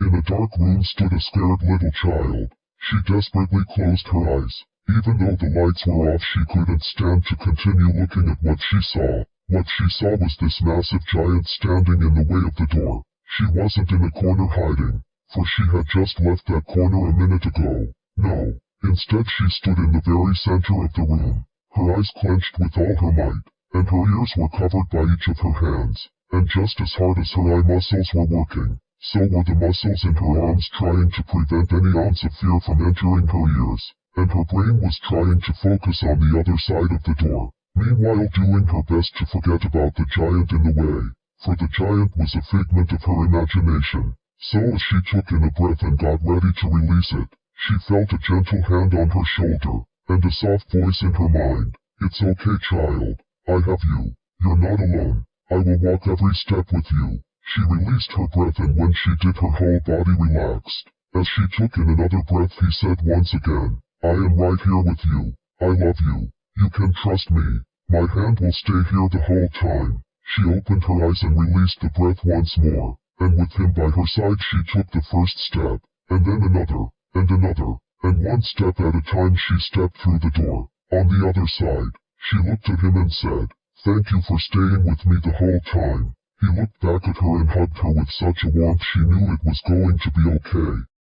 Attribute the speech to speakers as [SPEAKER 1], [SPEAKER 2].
[SPEAKER 1] In a dark room stood a scared little child. She desperately closed her eyes. Even though the lights were off, she couldn't stand to continue looking at what she saw. What she saw was this massive giant standing in the way of the door. She wasn't in a corner hiding, for she had just left that corner a minute ago. No. Instead she stood in the very center of the room. Her eyes clenched with all her might, and her ears were covered by each of her hands. And just as hard as her eye muscles were working, so were the muscles in her arms trying to prevent any ounce of fear from entering her ears. And her brain was trying to focus on the other side of the door, meanwhile doing her best to forget about the giant in the way, for the giant was a figment of her imagination. So as she took in a breath and got ready to release it, she felt a gentle hand on her shoulder, and a soft voice in her mind. "It's okay, child. I have you. You're not alone. I will walk every step with you." She released her breath, and when she did, her whole body relaxed. As she took in another breath, he said once again, "I am right here with you. I love you. You can trust me. My hand will stay here the whole time." She opened her eyes and released the breath once more, and with him by her side she took the first step, and then another, and one step at a time she stepped through the door. On the other side, she looked at him and said, "Thank you for staying with me the whole time." He looked back at her and hugged her with such a warmth she knew it was going to be okay.